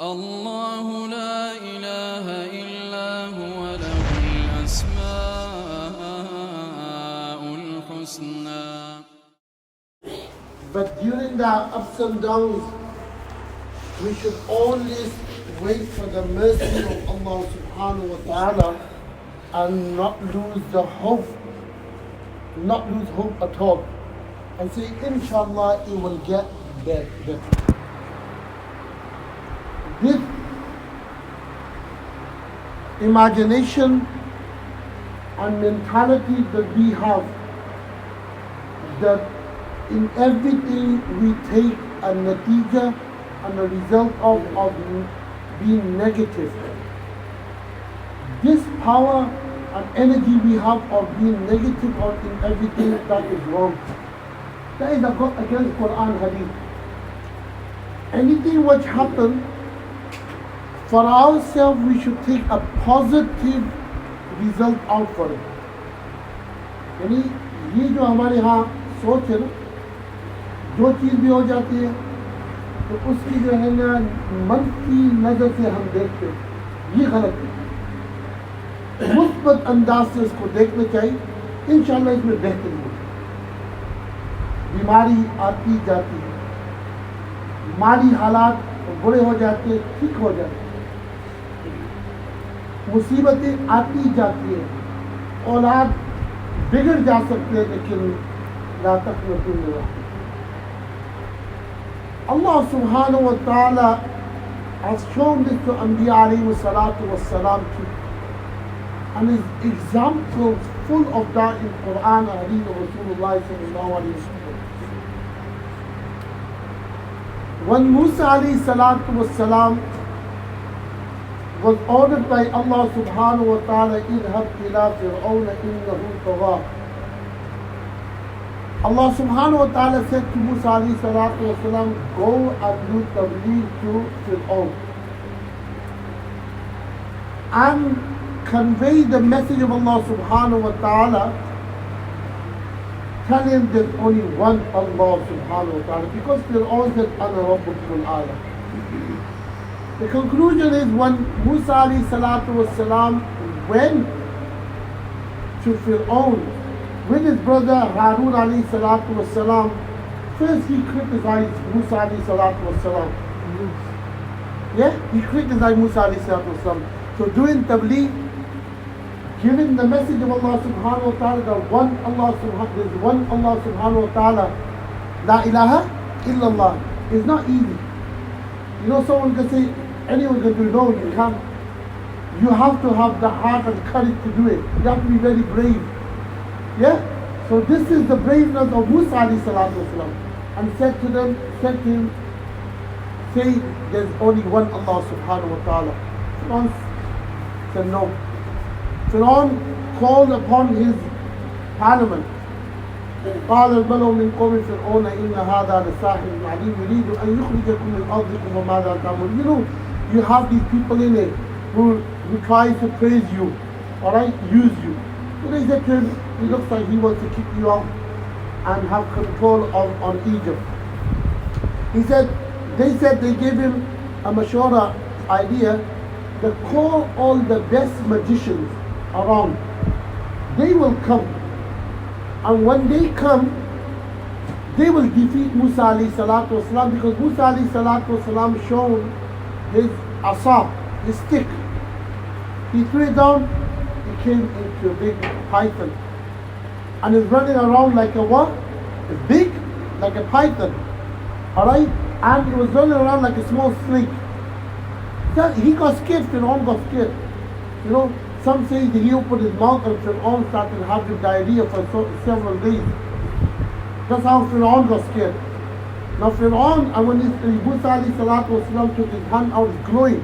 الله لا إله إلا هو له الأسماء الحسنى. But during the ups and downs, we should always wait for the mercy of Allah subhanahu wa ta'ala and not lose the hope, not lose hope at all. And say, inshallah, it will get better. This imagination and mentality that we have, that in everything we take a natija and a result of being negative. This power and energy we have of being negative or in everything, that is wrong. That is against Quran Hadith. Anything which happens, for ourselves we should take a positive result out for it. यानी ये जो हमारे यहाँ सोच है ना, जो चीज़ भी हो जाती है तो उसकी जो है ना मनफी नज़र से हम देखते हैं, ये गलत है। मुस्बत अंदाज से उसको देखना चाहिए, इंशाअल्लाह इसमें बेहतरी होगी। बीमारी आती जाती है, माली हालात बुरे हो जाते हैं, ठीक हो जाते हैं, मुसीबतें आती जाती है, औलाद बिगड़ जा सकते हैं, लेकिन ला तक़नतू मिन रहमत। Allah subhanahu wa ta'ala has shown this to Anbiya alayhi salatu wa salam too. And his examples full of that in Quran and Hadith of Rasulullah sallallahu alayhi wa sallam. When Musa alayhi salatu wa salam was ordered by Allah subhanahu wa ta'ala, idhab ila fir'auna innahu tagha. Allah subhanahu wa ta'ala said to Musa alayhi salatu wa salam, go and do tabligh to Fir'aun and convey the message of Allah subhanahu wa ta'ala. Tell him there's only one Allah subhanahu wa ta'ala, because Fir'aun said, Ana Rabbukumul A'la. The conclusion is, when Musa alayhi salatu wa salam went to Fir'aun with his brother Harun alayhi salatu wa salam, first he criticized Musa alayhi salatu wa salam. Yeah, he criticized Musa alayhi salatu wa salam. So doing tabligh, giving the message of Allah subhanahu wa ta'ala, that one Allah subhanahu wa ta'ala, la ilaha illallah, is not easy. You know, someone can say, anyone can do it. No, you can't. You have to have the heart and courage to do it. You have to be very brave. Yeah? So this is the braveness of Musa alayhi salatu wasalam. And said to him, say there's only one Allah subhanahu wa ta'ala. Fir'aun said no. Fir'aun called upon his parliament. قال الملأ من قوم فرعون إن هذا لساحر عليم يريد أن يخرجكم من أرضكم وماذا تعملون. You know, you have these people in it who tries to praise you, alright, use you. So they said to him, it looks like he wants to kick you out and have control on Egypt. They said they gave him a mashwara idea, to call all the best magicians around. They will come. And when they come, they will defeat Musa alayhi salatu wasalam, because Musa alayhi salatu wasalam showed his asa, his stick. He threw it down, he came into a big python. And is running around like a what? It's big, like a python. Alright? And he was running around like a small snake. So he got scared, Fir'aun got scared. You know, some say that he opened his mouth and Fir'aun started having diarrhea for several days. That's how Fir'aun got scared. Now Fir'aun, and when Musa alayhi salatu wasalam took his hand out, it's glowing.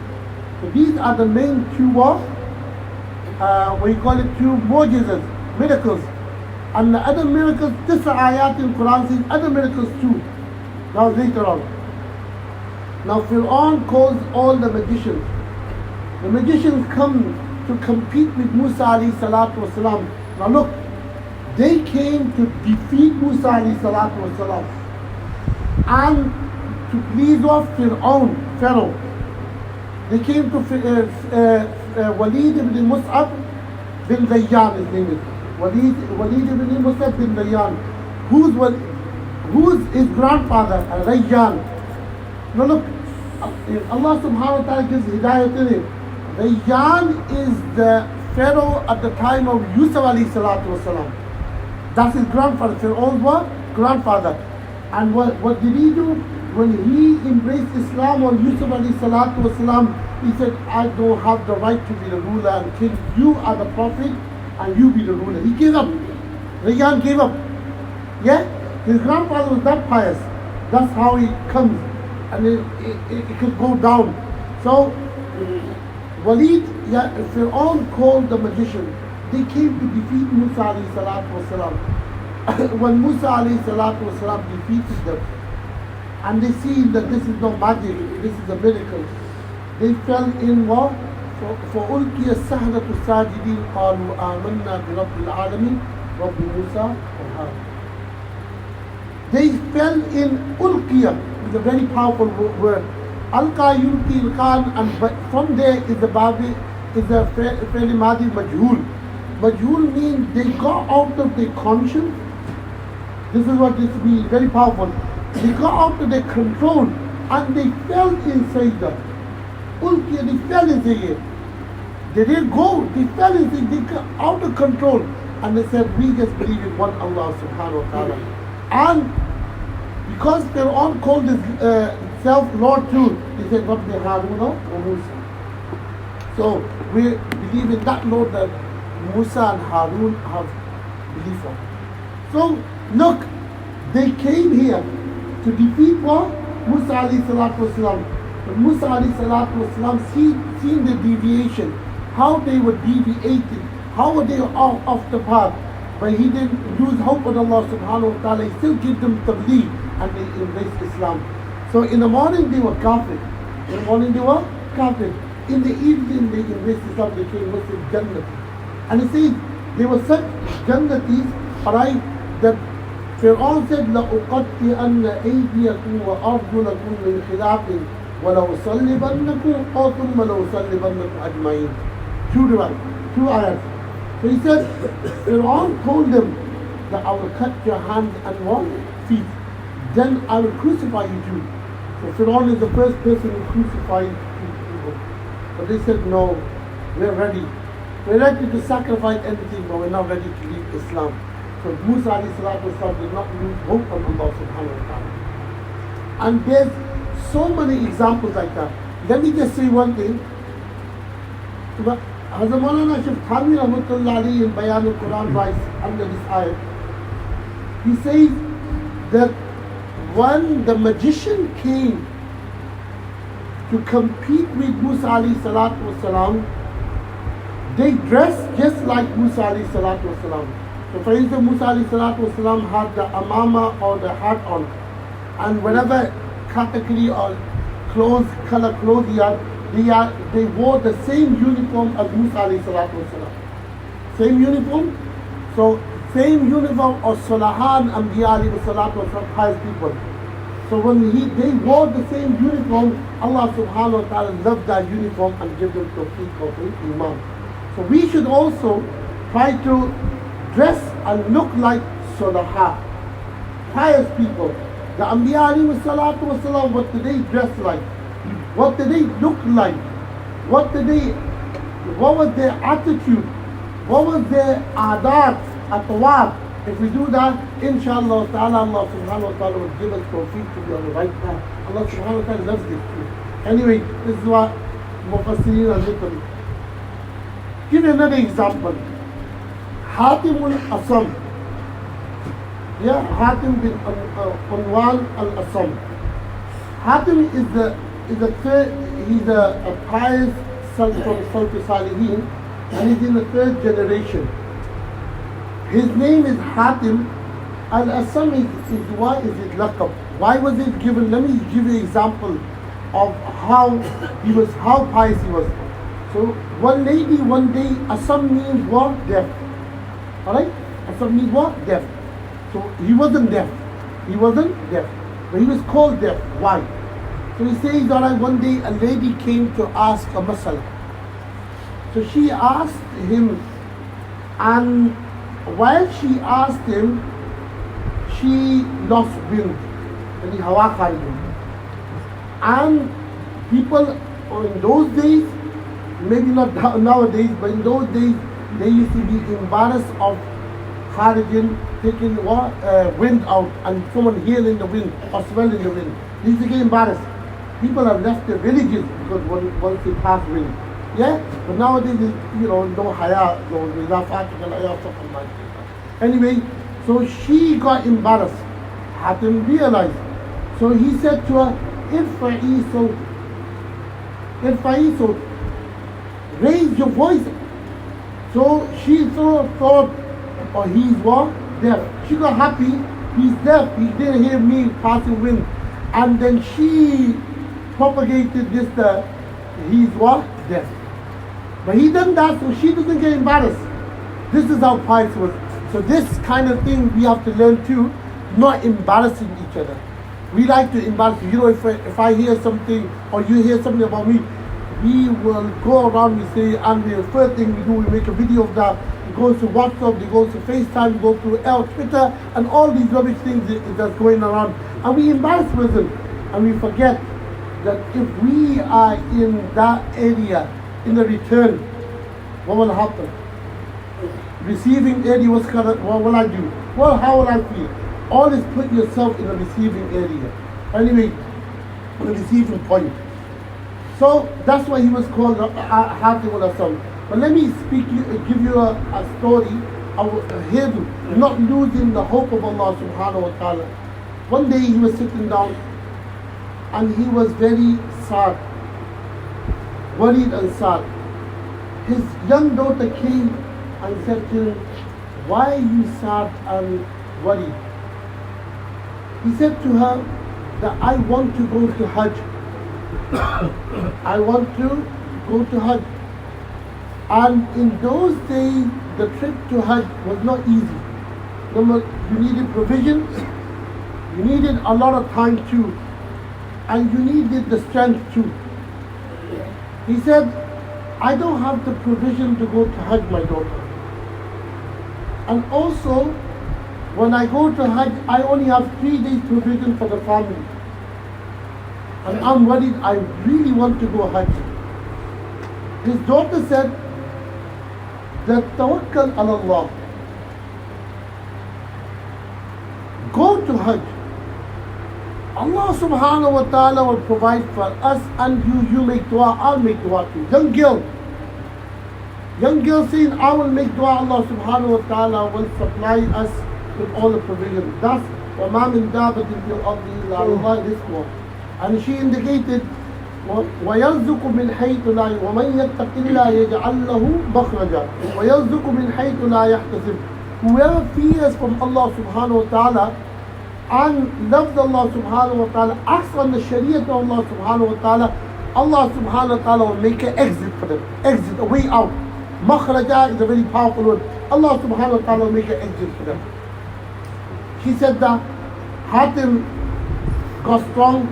So these are the main two two mu'jizas, miracles. And the other miracles, this ayat in Quran says other miracles too. Now later on. Now Fir'aun calls all the magicians. The magicians come to compete with Musa alayhi salatu wasalam. Now look, they came to defeat Musa alayhi salatu wasalam and to please off Pharaoh. They came to Walid ibn Mus'ab bin Rayyan, his name is. Walid ibn Mus'ab bin Rayyan. Who's his grandfather? Rayyan. Now look, Allah subhanahu wa ta'ala gives hidayah to him. Rayyan is the Pharaoh at the time of Yusuf alayhi salatu wasalam. That's his grandfather. Pharaoh's what? Grandfather. And what did he do? When he embraced Islam on Yusuf alayhi salatu wasalam, he said, I don't have the right to be the ruler and king. You are the prophet and you be the ruler. He gave up. Rayyan gave up. Yeah? His grandfather was that pious. That's how he comes. And it could go down. So, Walid, Fir'aun called the magician. They came to defeat Musa alayhi salatu wasalam. When Musa alayhi salatu wasalam defeated them, and they see that this is not magic, this is a miracle, they fell in what? فَأُلْقِيَ السَّحْرَةُ السَّاجِدِينَ قَالُوا آمَنَّا بِرَبِّ الْعَالَمِينَ رَبِّ مُوسَى وَهَارُونَ. They fell in ulqiya, is a very powerful word. Alqa yulqi ilqan, and from there is the babi, is a fairly madi majhul. Majhul means they got out of their conscience. This is what this means, very powerful. They got out of their control and they fell inside the ulqiya, they fell inside it. They didn't go, they fell inside, they got out of control. And they said, we just believe in one Allah subhanahu wa ta'ala. And because Fir'aun called himself Lord too, he said, Rabbi Haruna or Musa. So we believe in that Lord that Musa and Harun have belief on. So look, they came here to defeat what? Musa alayhi salatu wasalam. But Musa alayhi salatu wasalam seen the deviation, how they were deviating, how were they off the path. But he didn't lose hope on Allah subhanahu wa ta'ala. He still gave them tabligh and they embraced Islam. So in the morning they were kafir. In the morning they were kafir. In the evening they embraced Islam, they became Muslim Jannati. And he says they were such Jannatis, alright, that Fir'aun said, لَأُقَطِّعَنَّ أَيْدِيَكُمْ وَأَرْجُلَكُمْ مِنْ خِلَافٍ وَلَأُصَلِّبَنَّكُمْ ثُمَّ لَأُصَلِّبَنَّكُمْ أَجْمَعِينَ. Two ayahs. So he said, Fir'aun told them that I will cut your hands and what? Feet. Then I will crucify you too. So Fir'aun is the first person who crucified people. But they said, no, we're ready. We're ready to sacrifice anything, but we're not ready to leave Islam. So Musa alayhi salatu wasalam did not lose hope on Allah subhanahu wa ta'ala. And there's so many examples like that. Let me just say one thing. Hazrat Maulana Shaykh Thanvi Rahmatullah Alayhi in Bayan al-Quran writes under this ayat. He says that when the magician came to compete with Musa alayhi salatu wasalam, they dressed just like Musa alayhi salatu wasalam. So for instance, Musa alayhi salatu wasalam had the amama or the hat on, and whatever category or color clothes he had, they wore the same uniform as Musa alayhi salatu wasalam. Same uniform. So same uniform of Salahan Anbiya alayhi salatu wasalam, pious people. So when they wore the same uniform, Allah subhanahu wa ta'ala loved that uniform and gave them tawfiq of iman. So we should also try to dress and look like Salaha, pious people. The Anbiya alayhi salatu wasalam, what did they dress like? What did they look like? What was their attitude? What was their adat, atawab? If we do that, inshallah ta'ala, Allah subhanahu wa ta'ala will give us tawfiq to be on the right path. Allah subhanahu wa ta'ala loves this too. Anyway, this is what Mufassirin has written. Give you another example. Hatim al-Asam. Yeah, Hatim bin Unwan al-Asam. Hatim is a pious son from Salaf Salihin, and he's in the third generation. His name is Hatim. Al-Asam why is it laqab? Why was it given? Let me give you an example of how pious he was. So one lady one day, Asam means what? Deaf. Alright? Asam means what? Deaf. So he wasn't deaf. But he was called deaf. Why? So he says that one day a lady came to ask a masala. So she asked him, and while she asked him, she lost wind. Yani hawa khari ho. And people in those days, maybe not nowadays, but in those days, they used to be embarrassed of kharijin, taking wind out and someone here in the wind or smell in the wind. They used to get embarrassed. People have left their villages because once they pass wind. Yeah? But nowadays, no haya, no practical haya, something like that. Anyway, so she got embarrassed. Hatim realized. So he said to her, Irfa'i sawt, raise your voice. So she thought, oh, he's what? Deaf. She got happy, he's deaf, he didn't hear me passing wind. And then she propagated this that he's what? Deaf. But he done that so she doesn't get embarrassed. This is how pious was. So this kind of thing we have to learn too, not embarrassing each other. We like to embarrass you. If I hear something or you hear something about me, we will go around, we say, and the first thing we do, we make a video of that. It goes to WhatsApp, it goes to FaceTime, it goes to Twitter, and all these rubbish things that's going around. And we embarrass them, and we forget that if we are in that area, in the return, what will happen? Receiving area, what will I do? Well, how will I feel? Always put yourself in the receiving area. Anyway, the receiving point. So that's why he was called Hatim al-Asam. But let me give you a story of him not losing the hope of Allah subhanahu wa ta'ala. One day he was sitting down and he was very sad, worried and sad. His young daughter came and said to him, why are you sad and worried? He said to her that I want to go to Hajj. I want to go to Hajj. And in those days, the trip to Hajj was not easy. You needed provisions, you needed a lot of time too, and you needed the strength too. He said, I don't have the provision to go to Hajj, my daughter. And also, when I go to Hajj, I only have 3 days provision for the family. And I'm worried, I really want to go Hajj. His daughter said that tawakkal ala Allah. Go to Hajj. Allah subhanahu wa ta'ala will provide for us, and you make dua, I'll make dua too. Young girl saying, I will make dua, Allah subhanahu wa ta'ala will supply us with all the provisions. That's وَمَا مِن دَابَةٍ فِي الْأَرْضِ إِلَّا عَلَى اللَّهِ رِزْقُهَا. And she indicated, وَيَرْزُقُ مِنْ حَيْثُ لَا وَمَنْ يَتَّقِ اللَّهَ يَجْعَلْ لَهُ مَخْرَجًا وَيَرْزُقُ مِنْ حَيْثُ لَا يَحْتَسِبُ. Whoever fears from Allah subhanahu wa ta'ala and loves Allah subhanahu wa ta'ala, acts on the Sharia of Allah subhanahu wa ta'ala, Allah subhanahu wa ta'ala will make an exit for them. Exit, a way out. Makhraja is a very powerful word. Allah subhanahu wa ta'ala will make an exit for them. She said that Hatim got strong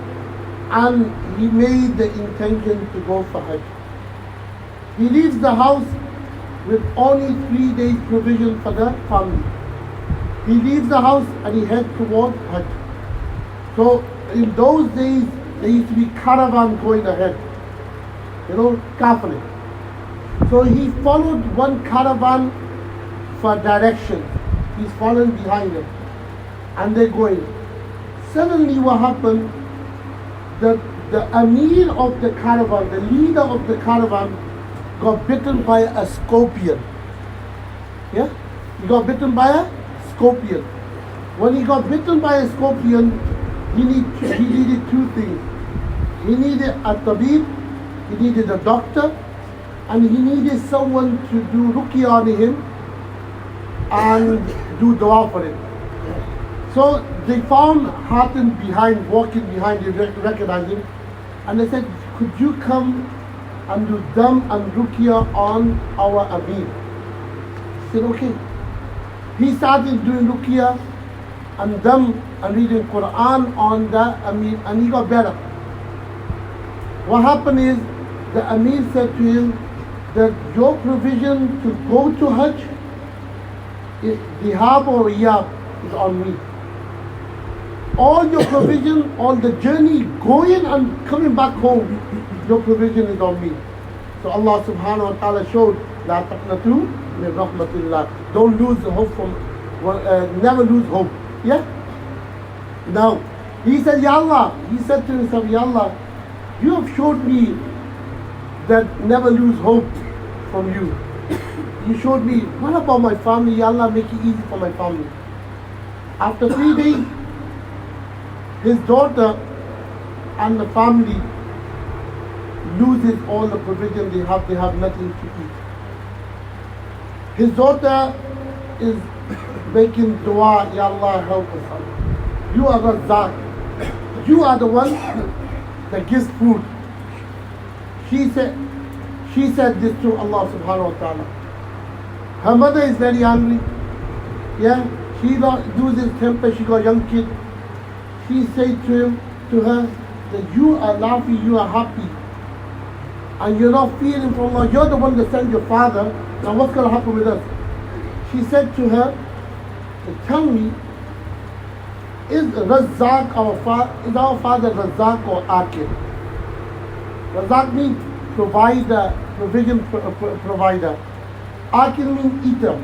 and he made the intention to go for Hajj. He leaves the house with only 3 days provision for the family. He leaves the house and he heads towards Hajj. So in those days, there used to be caravan going ahead, carefully. So he followed one caravan for direction. He's following behind them. And they're going. Suddenly what happened, the Amir of the caravan, the leader of the caravan, got bitten by a scorpion. Yeah? He got bitten by a scorpion. When he got bitten by a scorpion, he needed 2 things. He needed a tabib, he needed a doctor, and he needed someone to do ruqya on him and do dua for him. So they found Hatim behind, walking behind, they recognized him, and they said, could you come and do dam and ruqya on our Amir? He said, okay. He started doing ruqya and dam and reading Quran on the Amir, and he got better. What happened is the Amir said to him that your provision to go to Hajj, Dhihab or Iyab, is on me. All your provision, all the journey going and coming back home, your provision is on me. So Allah subhanahu wa ta'ala showed, La taqnatu min rahmatillah. Don't lose hope from, never lose hope. Yeah? Now, he said, Ya Allah, he said to himself, Ya Allah, you have showed me that never lose hope from you. You showed me, what about my family? Ya Allah, make it easy for my family. After 3 days, his daughter and the family loses all the provision they have nothing to eat. His daughter is making dua, Ya Allah, help us. You are Razzaq. You are the one that gives food. She said this to Allah subhanahu wa ta'ala. Her mother is very angry. Yeah, she loses temper, she got a young kid. She said to her that you are laughing, you are happy. And you're not feeling from Allah. You're the one that sent your father. Now what's going to happen with us? She said to her, tell me, is Razzaq our father Razzaq or Akil? Razzaq means provider, provision provider. Akil means eater.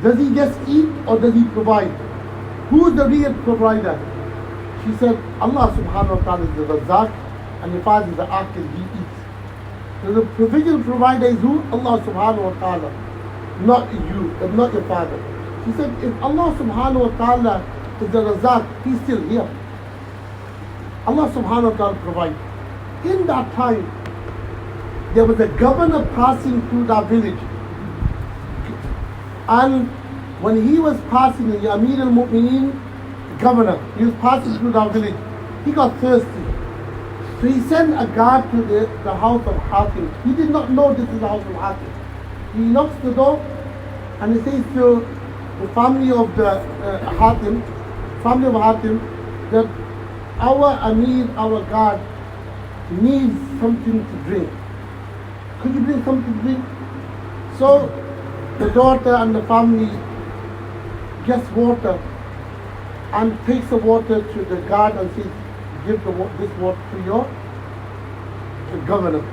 Does he just eat or does he provide? Who is the real provider? She said, Allah subhanahu wa ta'ala is the Razzaq and your father is the Akil, he eats. So the provision provider is who? Allah subhanahu wa ta'ala. Not you, not your father. She said, if Allah subhanahu wa ta'ala is the Razzaq, he's still here. Allah subhanahu wa ta'ala provides. In that time, there was a governor passing through that village. And when he was passing, the Amir al-Mu'mineen, governor, he was passing through that village, he got thirsty. So he sent a guard to the house of Hatim. He did not know this is the house of Hatim. He knocks the door and he says to the family of the Hatim that our Amir, our guard, needs something to drink. Could you bring something to drink? So the daughter and the family gets water and takes the water to the guard and says, give this water to your governor.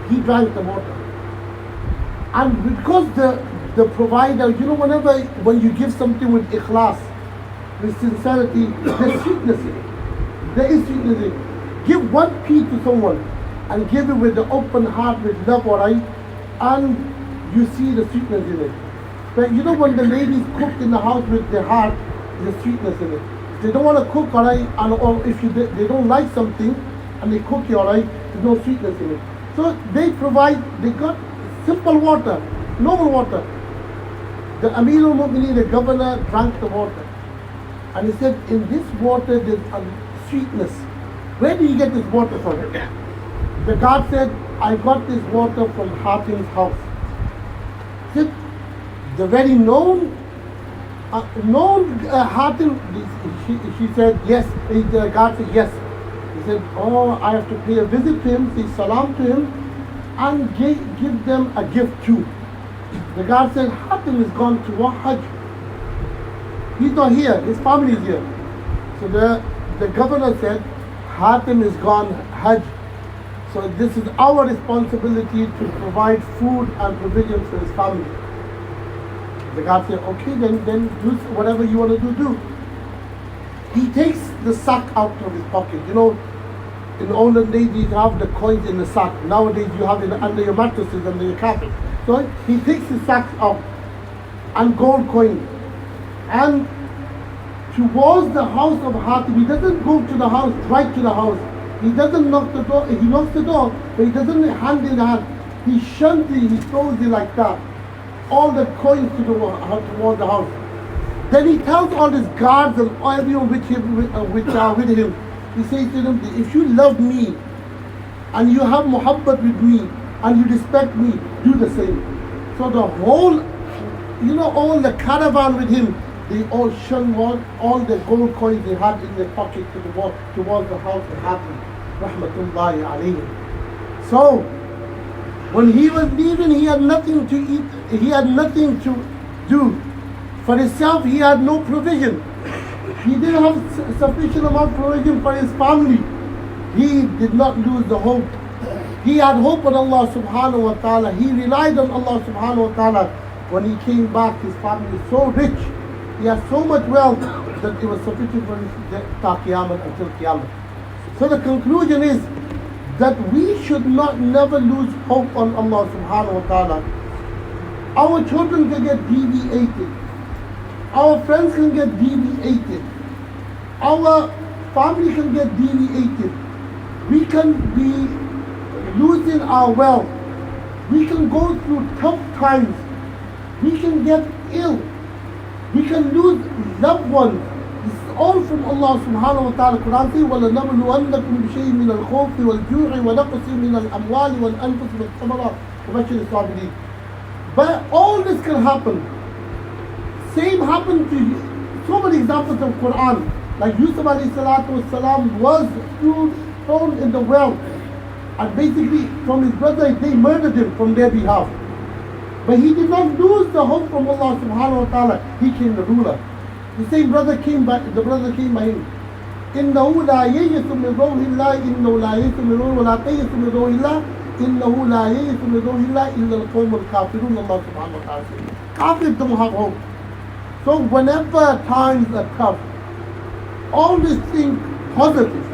He drank the water. And because the provider, when you give something with ikhlas, with sincerity, there's sweetness in it. There is sweetness in it. Give 1 pea to someone and give it with the open heart, with love, alright, and you see the sweetness in it. But when the ladies cook in the house with their heart, there's sweetness in it. They don't want to cook, alright, or if they don't like something and they cook it, alright, there's no sweetness in it. So they got simple water, normal water. The Amir al-Mu'mineen, the governor, drank the water. And he said, in this water there's a sweetness. Where did you get this water from? The guard said, I got this water from Hatim's house. He said, the very known Hatim, she said, yes. The guard said, yes. He said, oh, I have to pay a visit to him, say salam to him, and give them a gift too. The guard said, Hatim is gone to what Hajj? He's not here, his family is here. So the governor said, Hatim is gone Hajj. So this is our responsibility to provide food and provisions for his family. The guard said, okay, then do whatever you want to do. He takes the sack out of his pocket. In the olden days you have the coins in the sack. Nowadays you have it under your mattresses, under your carpet. So he takes the sack out and gold coin. And towards the house of Hatim, he doesn't go to the house, right to the house. He doesn't knock the door. He knocks the door, but he doesn't hand in hand. He shuns it, he throws it like that. All the coins towards the house. Then he tells all his guards and everyone which are with him. He says to them, if you love me and you have muhabbat with me and you respect me, do the same. So the whole, all the caravan with him, they all shun all the gold coins they had in their pocket towards the house of Hatim. rahmatullahi alayhi. So, when he was leaving, he had nothing to eat, he had nothing to do. For himself, he had no provision. He didn't have sufficient amount of provision for his family. He did not lose the hope. He had hope on Allah subhanahu wa ta'ala. He relied on Allah subhanahu wa ta'ala. When he came back, his family was so rich. He had so much wealth that it was sufficient for him to Qiyamah until Qiyamah. So the conclusion is that we should not never lose hope on Allah subhanahu wa ta'ala. Our children can get deviated. Our friends can get deviated. Our family can get deviated. We can be losing our wealth. We can go through tough times. We can get ill. We can lose loved ones. This is all from Allah subhanahu wa ta'ala. Quran says, وَلَنَبْلُوَنَّكُمْ بِشَيْءٍ مِنَ الْخَوْفِ وَالْجُوعِ وَنَقْصٍ مِنَ الْأَمْوَالِ وَالْأَنفُسِ وَالثَّمَرَاتِ وَبَشِّرِ الصَّابِرِينَ. But all this can happen. Same happened to so many examples of Quran. Like Yusuf alayhi salatu wasalam was thrown in the well. And basically from his brother, they murdered him from their behalf. But he did not lose the hope from Allah subhanahu wa ta'ala. He came the ruler. The same brother came by him. إِنَّهُ لَا يَيْسُ مِنْ رَوْحِ اللَّهِ إِنَّهُ لَا يَيْسُ مِنْ رَوْحِ وَلَا تَيْسُ مِنْ رَوْحِ اللَّهِ إِنَّهُ لَا يَيْسُ مِنْ رَوْحِ اللَّهِ إِلَّا الْقَوْمُ الْكَافِرُونَ. Allah subhanahu wa ta'ala says, Kafirs don't have hope. So whenever times are tough, always think positive,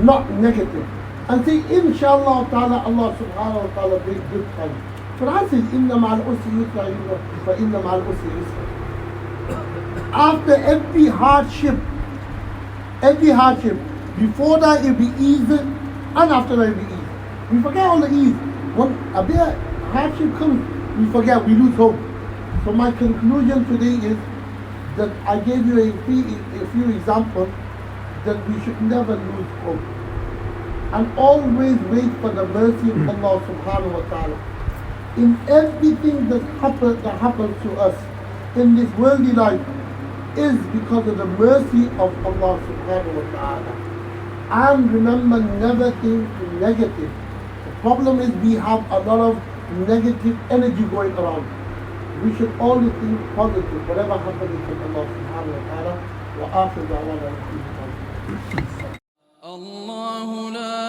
not negative. And say, inshallah ta'ala, Allah subhanahu wa ta'ala brings good times. Quran says, Inna ma'al usri yusra fa inna ma'al usri yusra. After every hardship, before that it will be easy, and after that it will be easy. We forget all the ease. When a bit of hardship comes, we forget, we lose hope. So my conclusion today is that I gave you a few examples that we should never lose hope. And always wait for the mercy of Allah subhanahu wa ta'ala. In everything that happens to us in this worldly life is because of the mercy of Allah subhanahu wa ta'ala. And remember, never think negative. The problem is we have a lot of negative energy going around. We should always think positive. Whatever happens is from Allah subhanahu wa ta'ala. Wa akhir da'wana. الله لا